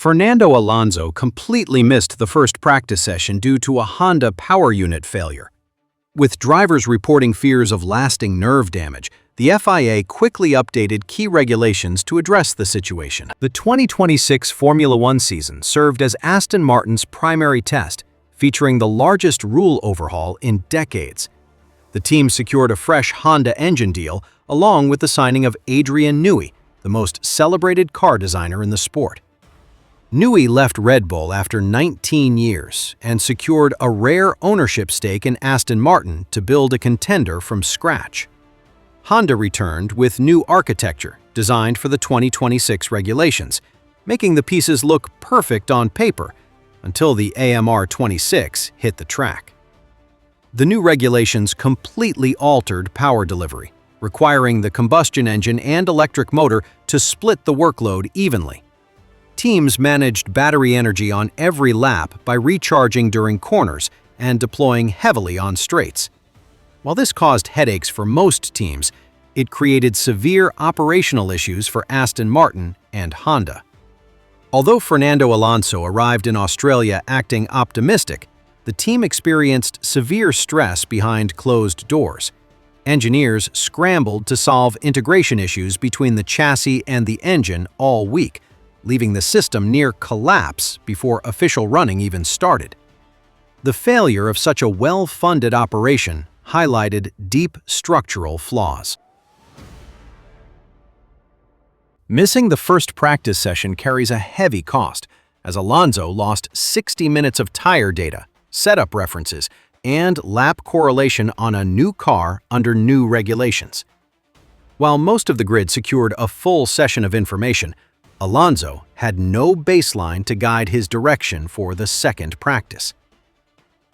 Fernando Alonso completely missed the first practice session due to a Honda power unit failure. With drivers reporting fears of lasting nerve damage, the FIA quickly updated key regulations to address the situation. The 2026 Formula One season served as Aston Martin's primary test, featuring the largest rule overhaul in decades. The team secured a fresh Honda engine deal, along with the signing of Adrian Newey, the most celebrated car designer in the sport. Newey left Red Bull after 19 years and secured a rare ownership stake in Aston Martin to build a contender from scratch. Honda returned with new architecture designed for the 2026 regulations, making the pieces look perfect on paper until the AMR26 hit the track. The new regulations completely altered power delivery, requiring the combustion engine and electric motor to split the workload evenly. Teams managed battery energy on every lap by recharging during corners and deploying heavily on straights. While this caused headaches for most teams, it created severe operational issues for Aston Martin and Honda. Although Fernando Alonso arrived in Australia acting optimistic, the team experienced severe stress behind closed doors. Engineers scrambled to solve integration issues between the chassis and the engine all week, leaving the system near collapse before official running even started. The failure of such a well-funded operation highlighted deep structural flaws. Missing the first practice session carries a heavy cost, as Alonso lost 60 minutes of tire data, setup references, and lap correlation on a new car under new regulations. While most of the grid secured a full session of information, Alonso had no baseline to guide his direction for the second practice.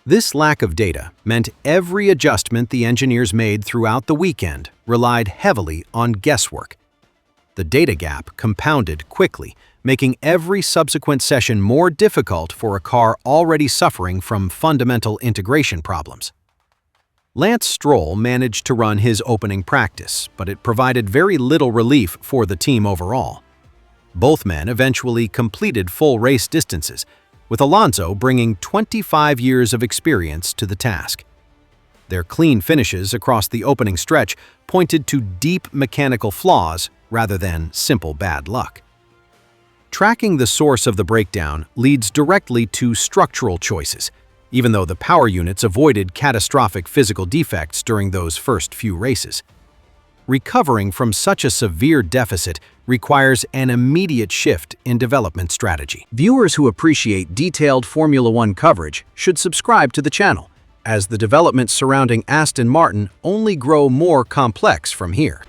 This lack of data meant every adjustment the engineers made throughout the weekend relied heavily on guesswork. The data gap compounded quickly, making every subsequent session more difficult for a car already suffering from fundamental integration problems. Lance Stroll managed to run his opening practice, but it provided very little relief for the team overall. Both men eventually completed full race distances, with Alonso bringing 25 years of experience to the task. Their clean finishes across the opening stretch pointed to deep mechanical flaws rather than simple bad luck. Tracking the source of the breakdown leads directly to structural choices, even though the power units avoided catastrophic physical defects during those first few races. Recovering from such a severe deficit requires an immediate shift in development strategy. Viewers who appreciate detailed Formula One coverage should subscribe to the channel, as the developments surrounding Aston Martin only grow more complex from here.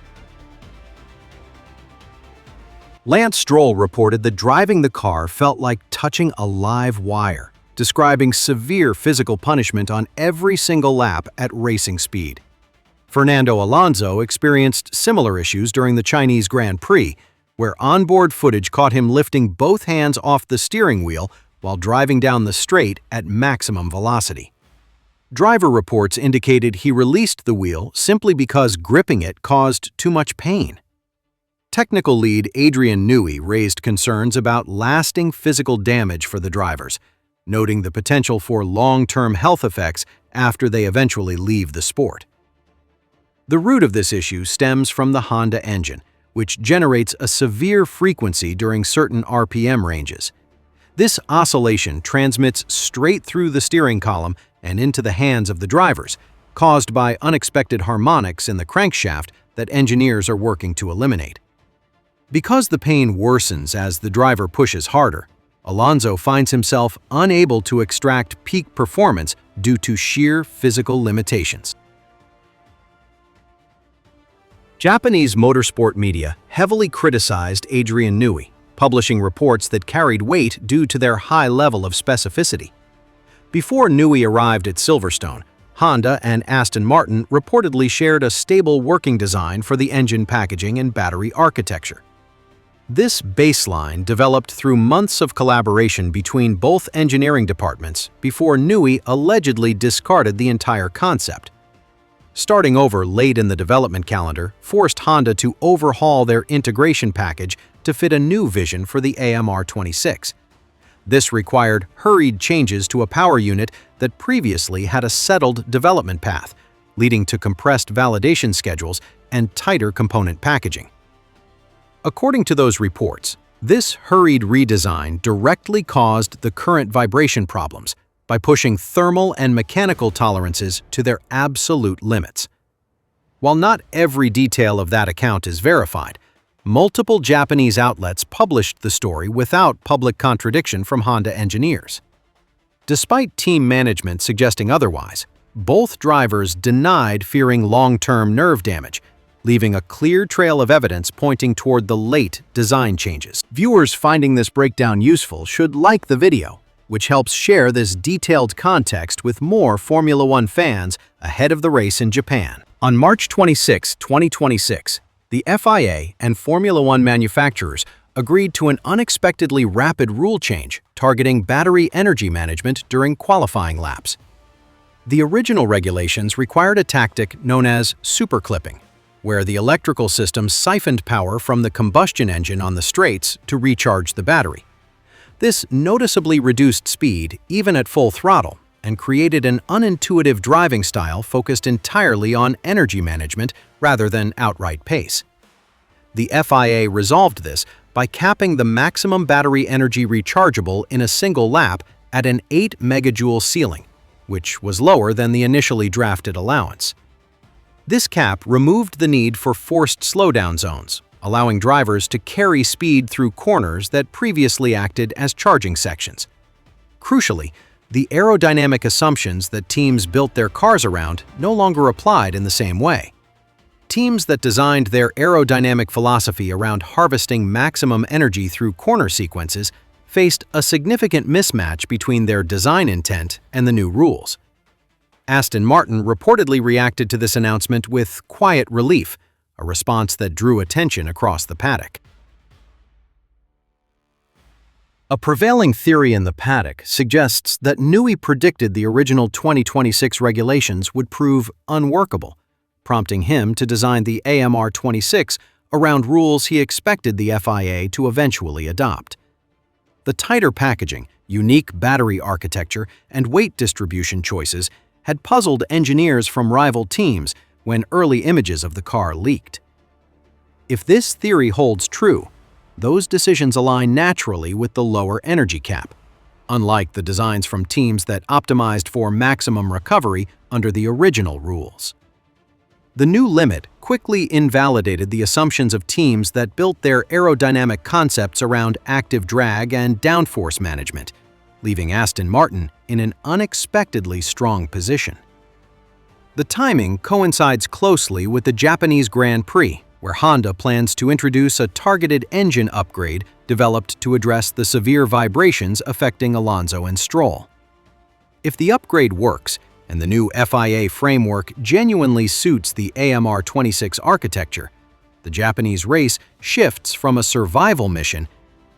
Lance Stroll reported that driving the car felt like touching a live wire, describing severe physical punishment on every single lap at racing speed. Fernando Alonso experienced similar issues during the Chinese Grand Prix, where onboard footage caught him lifting both hands off the steering wheel while driving down the straight at maximum velocity. Driver reports indicated he released the wheel simply because gripping it caused too much pain. Technical lead Adrian Newey raised concerns about lasting physical damage for the drivers, noting the potential for long-term health effects after they eventually leave the sport. The root of this issue stems from the Honda engine, which generates a severe frequency during certain RPM ranges. This oscillation transmits straight through the steering column and into the hands of the drivers, caused by unexpected harmonics in the crankshaft that engineers are working to eliminate. Because the pain worsens as the driver pushes harder, Alonso finds himself unable to extract peak performance due to sheer physical limitations. Japanese motorsport media heavily criticized Adrian Newey, publishing reports that carried weight due to their high level of specificity. Before Newey arrived at Silverstone, Honda and Aston Martin reportedly shared a stable working design for the engine packaging and battery architecture. This baseline developed through months of collaboration between both engineering departments before Newey allegedly discarded the entire concept. Starting over late in the development calendar forced Honda to overhaul their integration package to fit a new vision for the AMR26, This required hurried changes to a power unit that previously had a settled development path, leading to compressed validation schedules and tighter component packaging. According to those reports, this hurried redesign directly caused the current vibration problems by pushing thermal and mechanical tolerances to their absolute limits. While not every detail of that account is verified, multiple Japanese outlets published the story without public contradiction from Honda engineers. Despite team management suggesting otherwise, both drivers denied fearing long-term nerve damage, leaving a clear trail of evidence pointing toward the late design changes. Viewers finding this breakdown useful should like the video, which helps share this detailed context with more Formula One fans ahead of the race in Japan. On March 26, 2026, the FIA and Formula One manufacturers agreed to an unexpectedly rapid rule change targeting battery energy management during qualifying laps. The original regulations required a tactic known as superclipping, where the electrical system siphoned power from the combustion engine on the straights to recharge the battery. This noticeably reduced speed even at full throttle and created an unintuitive driving style focused entirely on energy management rather than outright pace. The FIA resolved this by capping the maximum battery energy rechargeable in a single lap at an 8 megajoule ceiling, which was lower than the initially drafted allowance. This cap removed the need for forced slowdown zones, allowing drivers to carry speed through corners that previously acted as charging sections. Crucially, the aerodynamic assumptions that teams built their cars around no longer applied in the same way. Teams that designed their aerodynamic philosophy around harvesting maximum energy through corner sequences faced a significant mismatch between their design intent and the new rules. Aston Martin reportedly reacted to this announcement with quiet relief, a response that drew attention across the paddock. A prevailing theory in the paddock suggests that Newey predicted the original 2026 regulations would prove unworkable, prompting him to design the AMR26 around rules he expected the FIA to eventually adopt. The tighter packaging, unique battery architecture, and weight distribution choices had puzzled engineers from rival teams when early images of the car leaked. If this theory holds true, those decisions align naturally with the lower energy cap, unlike the designs from teams that optimized for maximum recovery under the original rules. The new limit quickly invalidated the assumptions of teams that built their aerodynamic concepts around active drag and downforce management, leaving Aston Martin in an unexpectedly strong position. The timing coincides closely with the Japanese Grand Prix, where Honda plans to introduce a targeted engine upgrade developed to address the severe vibrations affecting Alonso and Stroll. If the upgrade works, and the new FIA framework genuinely suits the AMR26 architecture, the Japanese race shifts from a survival mission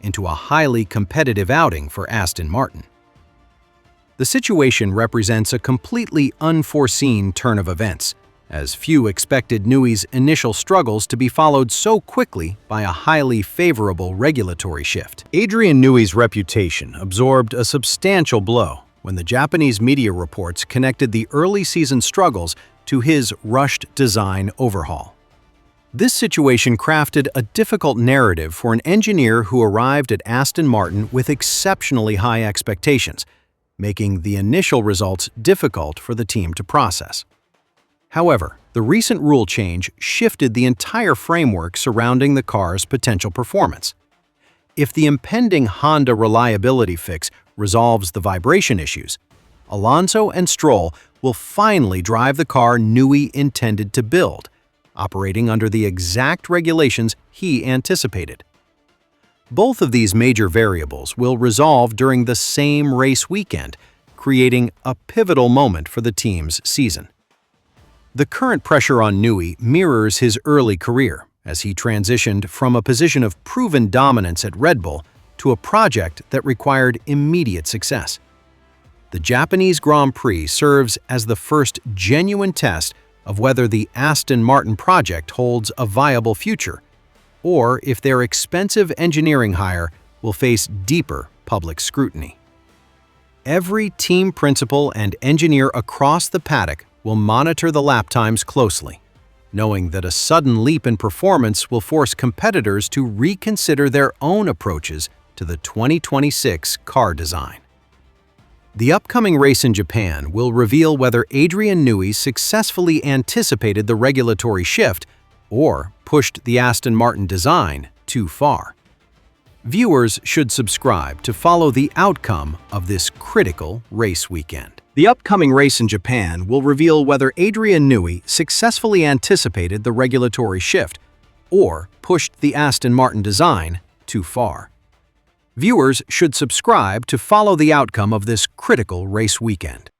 into a highly competitive outing for Aston Martin. The situation represents a completely unforeseen turn of events, as few expected Newey's initial struggles to be followed so quickly by a highly favorable regulatory shift. Adrian Newey's reputation absorbed a substantial blow when the Japanese media reports connected the early season struggles to his rushed design overhaul. This situation crafted a difficult narrative for an engineer who arrived at Aston Martin with exceptionally high expectations, making the initial results difficult for the team to process. However, the recent rule change shifted the entire framework surrounding the car's potential performance. If the impending Honda reliability fix resolves the vibration issues, Alonso and Stroll will finally drive the car Newey intended to build, operating under the exact regulations he anticipated. Both of these major variables will resolve during the same race weekend, creating a pivotal moment for the team's season. The current pressure on Newey mirrors his early career, as he transitioned from a position of proven dominance at Red Bull to a project that required immediate success. The Japanese Grand Prix serves as the first genuine test of whether the Aston Martin project holds a viable future, or if their expensive engineering hire will face deeper public scrutiny. Every team principal and engineer across the paddock will monitor the lap times closely, knowing that a sudden leap in performance will force competitors to reconsider their own approaches to the 2026 car design. The upcoming race in Japan will reveal whether Adrian Newey successfully anticipated the regulatory shift or pushed the Aston Martin design too far. Viewers should subscribe to follow the outcome of this critical race weekend. The upcoming race in Japan will reveal whether Adrian Newey successfully anticipated the regulatory shift or pushed the Aston Martin design too far. Viewers should subscribe to follow the outcome of this critical race weekend.